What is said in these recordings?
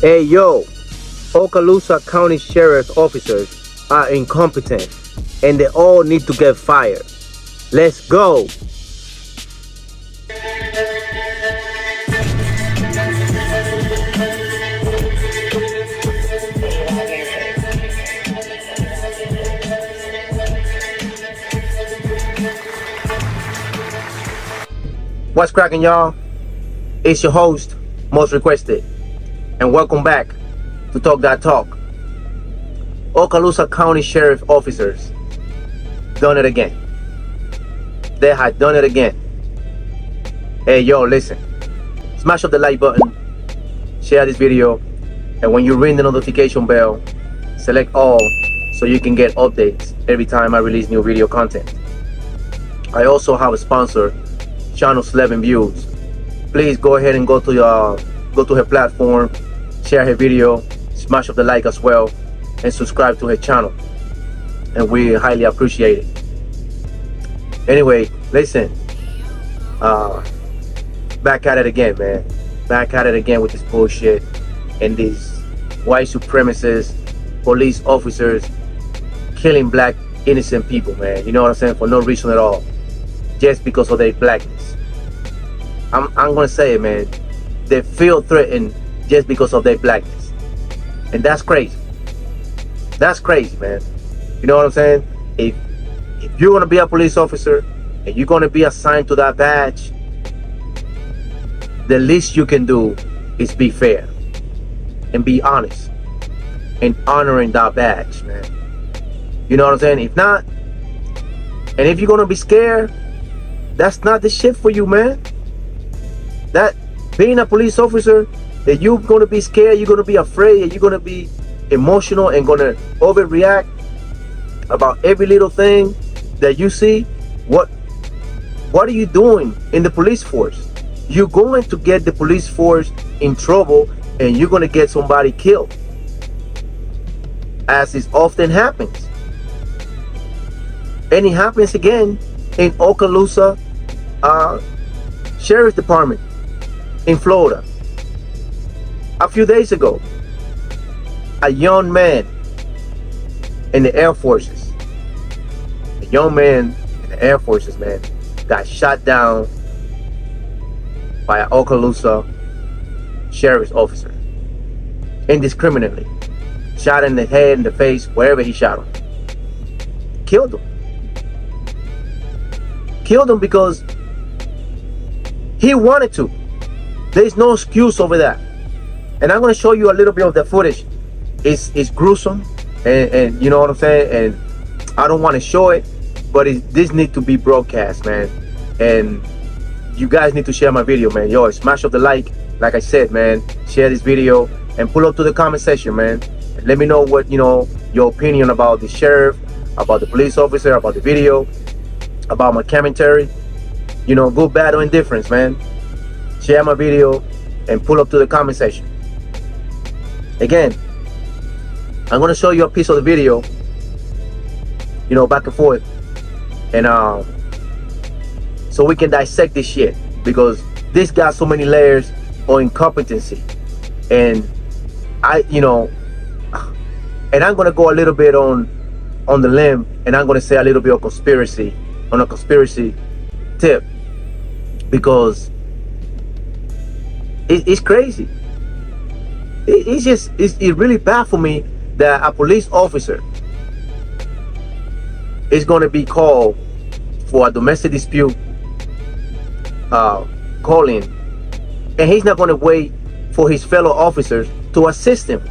Hey yo, OKALOOSA County Sheriff officers are incompetent and they all need to get fired. Let's go! What's cracking, y'all? It's your host, Most Requested, and welcome back to Talk That Talk. OKALOOSA County Sheriff officers done it again. They had done it again. Hey yo, listen, smash up the like button, share this video, and when you ring the notification bell, select all so you can get updates every time I release new video content. I also have a sponsor, Channel 11 Views. Please go ahead and go to her platform, share her video, smash up the like as well, and subscribe to her channel, and we highly appreciate it. Anyway, listen, back at it again, man. Back at it again with this bullshit and these white supremacists, police officers killing black innocent people, man. You know what I'm saying? For no reason at all, just because of their blackness. I'm gonna say it, man. They feel threatened just because of their blackness, and that's crazy. That's crazy, man. You know what I'm saying? If you're gonna be a police officer and you're gonna be assigned to that badge, the least you can do is be fair and be honest and honoring that badge, man. You know what I'm saying? If not, and if you're gonna be scared, that's not the shit for you, man. That being a police officer, that you're gonna be scared, you're gonna be afraid, and you're gonna be emotional and gonna overreact about every little thing that you see. What are you doing in the police force? You're going to get the police force in trouble, and you're gonna get somebody killed, as it often happens. And it happens again in OKALOOSA Sheriff's Department in Florida. A few days ago, a young man in the Air Forces, man, got shot down by an OKALOOSA sheriff's officer indiscriminately. Shot in the head, in the face, wherever he shot him. Killed him because he wanted to. There's no excuse over that. And I'm going to show you a little bit of the footage. It's gruesome, and you know what I'm saying? And I don't want to show it, but this needs to be broadcast, man. And you guys need to share my video, man. Yo, smash up the like I said, man. Share this video and pull up to the comment section, man. And let me know what, your opinion about the sheriff, about the police officer, about the video, about my commentary. Good, bad, or indifference, man. Share my video and pull up to the comment section. Again, I'm gonna show you a piece of the video, back and forth, and so we can dissect this shit, because this got so many layers of incompetency, and and I'm gonna go a little bit on the limb, and I'm gonna say a little bit of conspiracy tip, because it's crazy. It's really bad for me that a police officer is going to be called for a domestic dispute calling, and he's not going to wait for his fellow officers to assist him.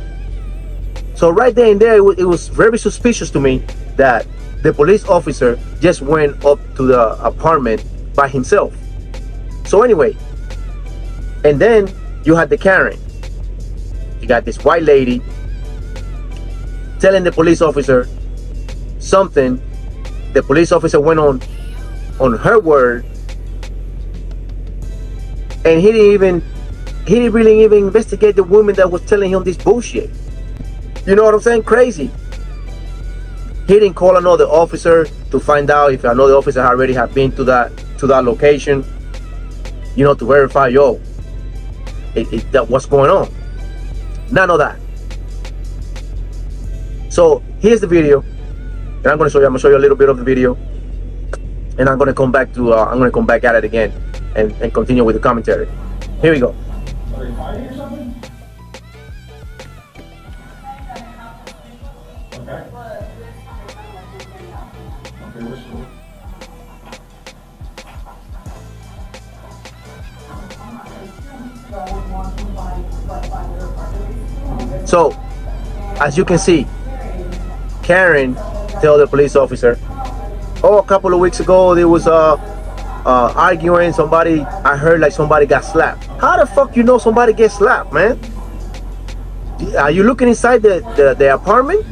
So right there and there, it was very suspicious to me that the police officer just went up to the apartment by himself. So anyway, and then you had the Karen. You got this white lady telling the police officer something. The police officer went on her word, and he didn't really even investigate the woman that was telling him this bullshit. You know what I'm saying? Crazy. He didn't call another officer to find out if another officer already had been to that location, to verify, that what's going on. None of that. So here's the video, and I'm gonna show you a little bit of the video, and I'm gonna come back at it again and continue with the commentary. Here we go. Are they fighting or something? Okay. Okay, we're cool. So, as you can see, Karen tell the police officer, "Oh, a couple of weeks ago there was arguing. I heard like somebody got slapped." How the fuck you know somebody gets slapped, man? Are you looking inside the apartment?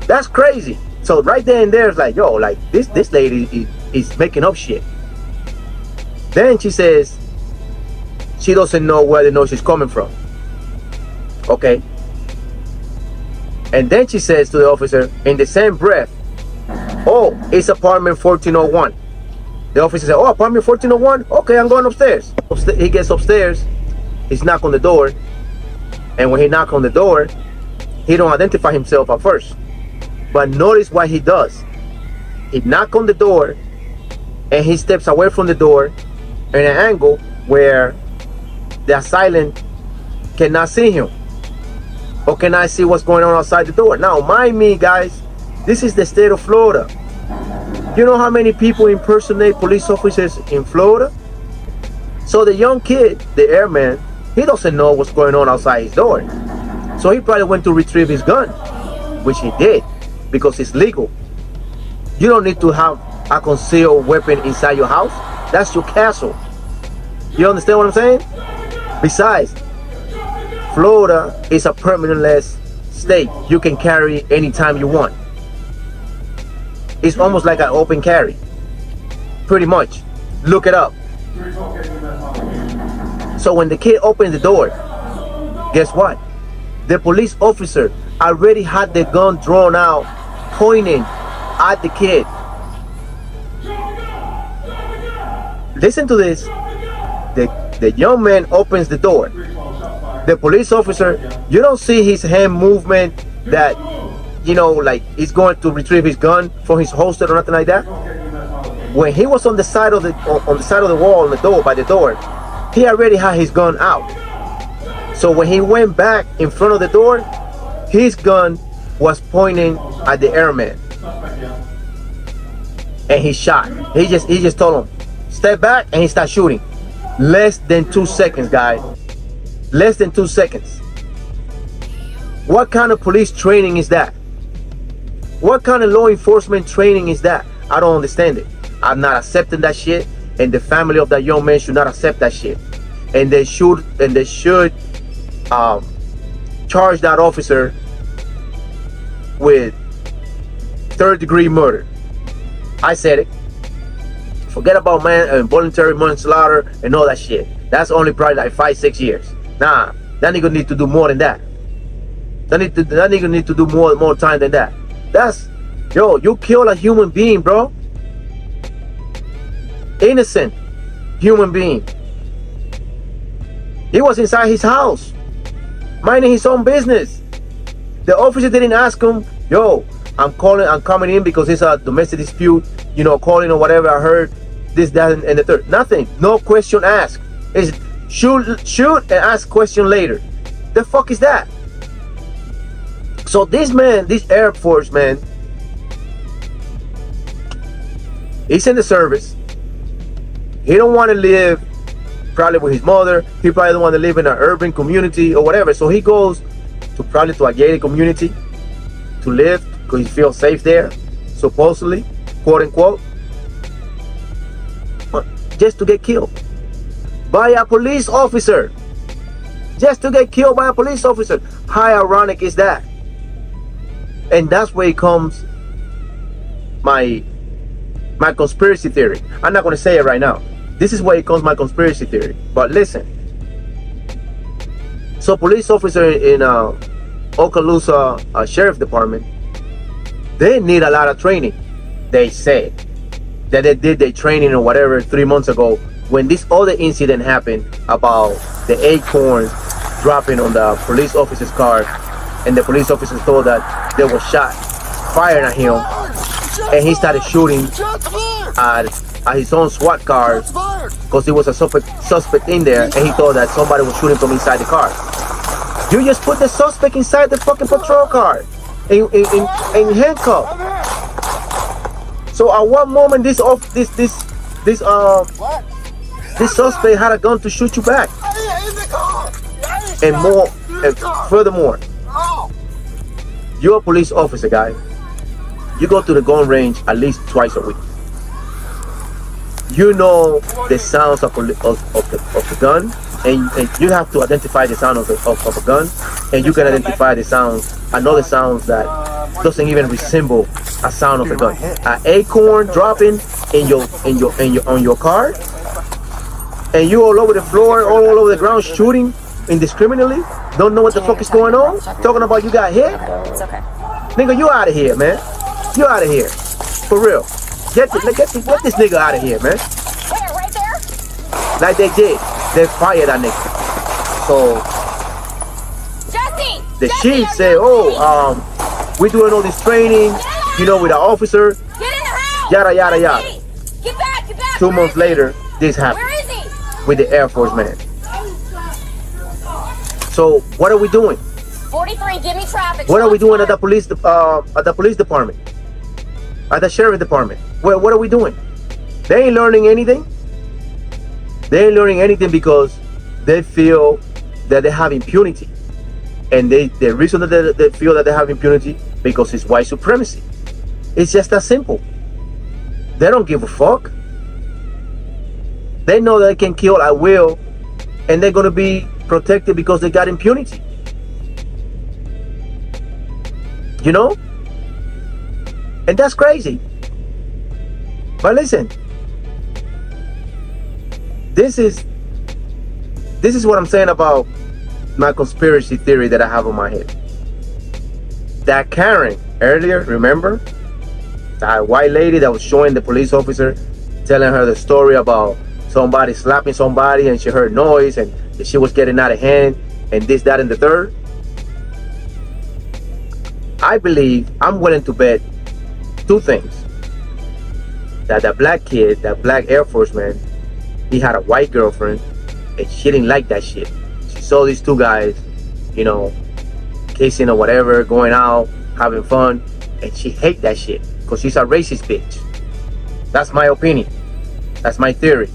That's crazy. So right there and there, it's like, yo, like this lady is making up shit. Then she says she doesn't know where the noise is coming from. Okay. And then she says to the officer in the same breath, "Oh, it's apartment 1401. The officer said, "Oh, apartment 1401? Okay, I'm going upstairs." He gets upstairs, he's knocked on the door, and when he knocks on the door, he don't identify himself at first. But notice what he does. He knocks on the door, and he steps away from the door in an angle where the assailant cannot see him. Or can I see what's going on outside the door? Now, mind me, guys, this is the state of Florida. You know how many people impersonate police officers in Florida? So the young kid, the airman, he doesn't know what's going on outside his door. So he probably went to retrieve his gun, which he did, because it's legal. You don't need to have a concealed weapon inside your house. That's your castle. You understand what I'm saying? Besides, Florida is a permitless state. You can carry anytime you want. It's almost like an open carry. Pretty much. Look it up. So when the kid opened the door, guess what? The police officer already had the gun drawn out, pointing at the kid. Listen to this. The young man opens the door. The police officer, you don't see his hand movement that, you know, like he's going to retrieve his gun from his holster or nothing like that. When he was on the side of the wall on the door, by the door, he already had his gun out. So when he went back in front of the door, his gun was pointing at the airman, and he shot. He just told him, "Step back," and he started shooting. Less than 2 seconds, guys. Less than 2 seconds. What kind of police training is that? What kind of law enforcement training is that? I don't understand it. I'm not accepting that shit, and the family of that young man should not accept that shit. And they should charge that officer with third-degree murder. I said it. Forget about voluntary manslaughter and all that shit. That's only probably like 5-6 years. Nah, that nigga need to do more than that. That nigga need to do more time than that. That's, yo, you kill a human being, bro. Innocent human being. He was inside his house, minding his own business. The officer didn't ask him, "Yo, I'm coming in because it's a domestic dispute, you know, calling or whatever. I heard this, that, and the third." Nothing. No question asked. It's shoot and ask question later. The fuck is that? So this man, this Air Force man, he's in the service. He don't want to live probably with his mother. He probably don't want to live in an urban community or whatever. So he goes to probably to a gated community to live because he feels safe there, supposedly, quote unquote, but just to get killed by a police officer. Just to get killed by a police officer. How ironic is that? And that's where it comes my conspiracy theory. I'm not going to say it right now. This is where it comes my conspiracy theory. But listen. So police officer in OKALOOSA Sheriff Department, they need a lot of training. They said that they did their training or whatever 3 months ago when this other incident happened about the acorns dropping on the police officer's car, and the police officer thought that there was shot fired at him, and he started shooting at his own SWAT car because there was a suspect in there, and he thought that somebody was shooting from inside the car. You just put the suspect inside the fucking patrol car in handcuff. So at one moment this suspect had a gun to shoot you back. And furthermore, you're a police officer, guy. You go to the gun range at least twice a week. You know the sounds of the gun, and you have to identify the sound of a gun, and you can identify the sounds, another sounds that doesn't even resemble a sound of a gun. An acorn dropping on your car, and you all over the floor, all over the ground shooting indiscriminately, don't know what the fuck is going on, talking about you got hit. It's okay. Nigga, you out of here, man. You out of here, for real. Get this nigga out of here, man. Where? Right there? Like they did. They fired that nigga. So Jesse! the Jesse, chief are said, you "Oh, okay? we're doing all this training, you know, with the officer, Get in the house! yada yada yada." Jesse, Get back! 2 months later, this happened Where is he? with the Air Force man. So what are we doing? 43, give me traffic. What are we doing at the police department? At the sheriff department? What are we doing? They ain't learning anything. They ain't learning anything because they feel that they have impunity. And the reason that they feel that they have impunity because it's white supremacy. It's just that simple. They don't give a fuck. They know they can kill at will, and they're gonna be protected because they got impunity. You know? And that's crazy. But listen, this is what I'm saying about my conspiracy theory that I have on my head. That Karen earlier, remember? That white lady that was showing the police officer, telling her the story about somebody slapping somebody and she heard noise and the shit was getting out of hand and this, that, and the third. I believe, I'm willing to bet two things. That black kid, that black Air Force man, he had a white girlfriend and she didn't like that shit. She saw these two guys, you know, kissing or whatever, going out, having fun, and she hate that shit because she's a racist bitch. That's my opinion. That's my theory.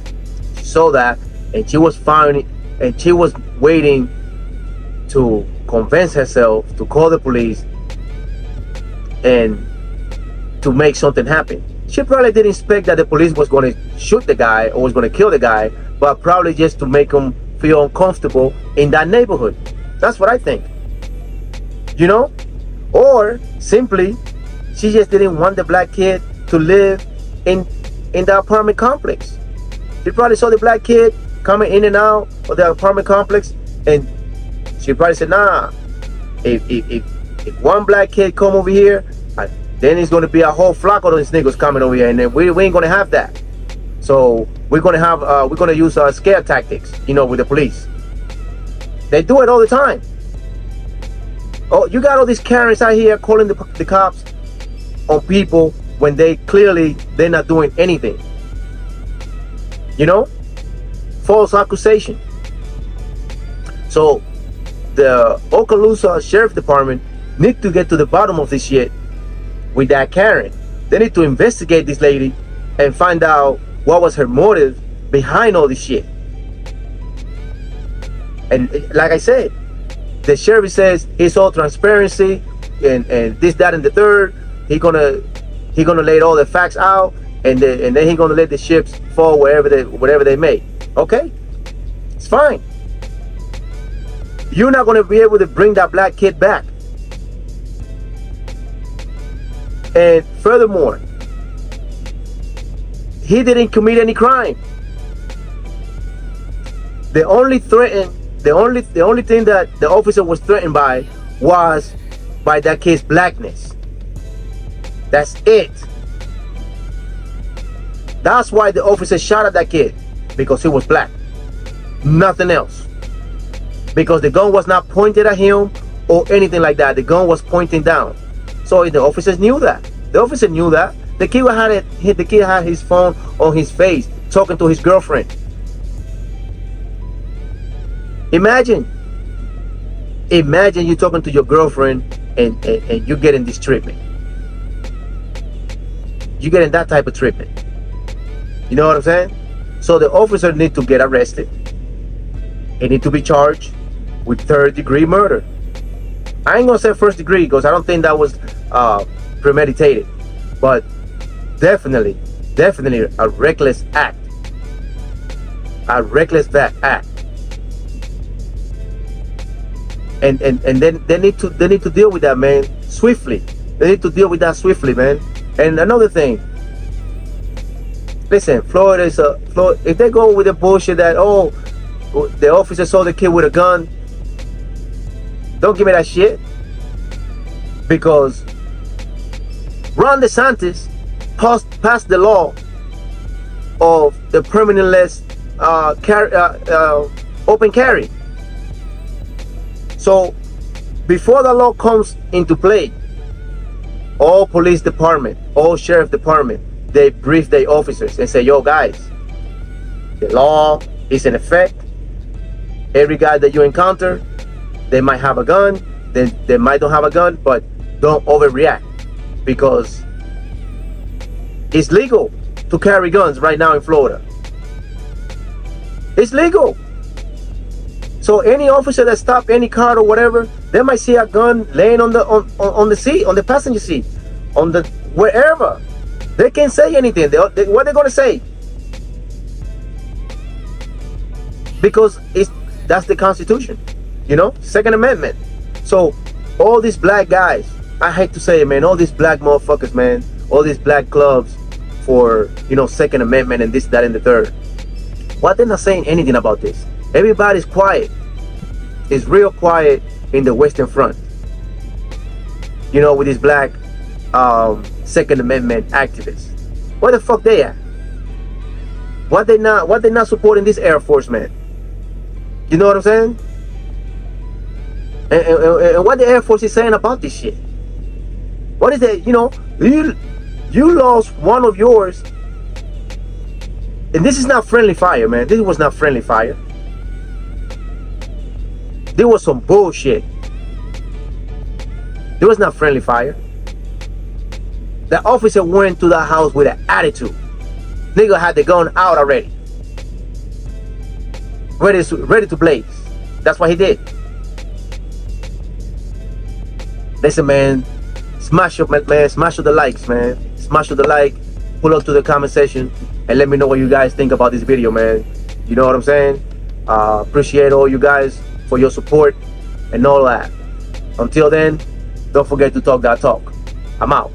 She saw that and she was finding, and she was waiting to convince herself to call the police and to make something happen. She probably didn't expect that the police was going to shoot the guy or was going to kill the guy, but probably just to make him feel uncomfortable in that neighborhood. That's what I think. You know? Or simply, she just didn't want the black kid to live in the apartment complex. She probably saw the black kid coming in and out of the apartment complex, and she probably said, nah, if one black kid come over here, then it's going to be a whole flock of these niggas coming over here, and then we ain't going to have that. So we're going to use scare tactics, you know, with the police. They do it all the time. Oh, you got all these Karens out here calling the cops on people when they're not doing anything. You know? False accusation. So the OKALOOSA Sheriff Department need to get to the bottom of this shit with that Karen. They need to investigate this lady and find out what was her motive behind all this shit. And like I said, the sheriff says it's all transparency and this, that, and the third. He gonna lay all the facts out, and then he gonna let the ships fall wherever they may. Okay, it's fine. You're not gonna be able to bring that black kid back. And furthermore, he didn't commit any crime. The only thing that the officer was threatened by was by that kid's blackness. That's it. That's why the officer shot at that kid, because he was black. Nothing else. because the gun was not pointed at him or anything like that. The gun was pointing down. So the officers knew that. The officer knew that. The kid had his phone on his face, talking to his girlfriend. Imagine you talking to your girlfriend and you getting this treatment. You getting that type of treatment. You know what I'm saying? So the officer need to get arrested. He need to be charged with third-degree murder. I ain't gonna say first degree because I don't think that was premeditated, but definitely a reckless act. A reckless act. And then they need to deal with that, man, swiftly. They need to deal with that swiftly, man. And another thing, listen, Florida is if they go with the bullshit that, oh, the officer saw the kid with a gun, don't give me that shit. Because Ron DeSantis passed the law of the permanentless open carry. So before the law comes into play, all police department, all sheriff department, they brief their officers and say, yo guys, the law is in effect. Every guy that you encounter, they might have a gun, they might don't have a gun, but don't overreact, because it's legal to carry guns right now in Florida. It's legal. So any officer that stop any car or whatever, they might see a gun laying on the seat, on the passenger seat, on the wherever. They can't say anything. What are they gonna say? Because that's the Constitution, you know, Second Amendment. So all these black guys, I hate to say it, man, all these black motherfuckers, man, all these black clubs for, you know, Second Amendment and this, that, and the third. Why they're not saying anything about this? Everybody's quiet. It's real quiet in the Western Front. You know, with these black Second Amendment activists. Where the fuck they at? Why they not supporting this Air Force, man? You know what I'm saying? And what the Air Force is saying about this shit? What is that? You know, you lost one of yours, and this is not friendly fire, man. This was not friendly fire. There was some bullshit. There was not friendly fire. The officer went to that house with an attitude. Nigga had the gun out already, ready to blaze. That's what he did. Listen, man, smash up the likes, man. Smash up the like, pull up to the comment section, and let me know what you guys think about this video, man. You know what I'm saying? Appreciate all you guys for your support and all that. Until then, don't forget to talk that talk. I'm out.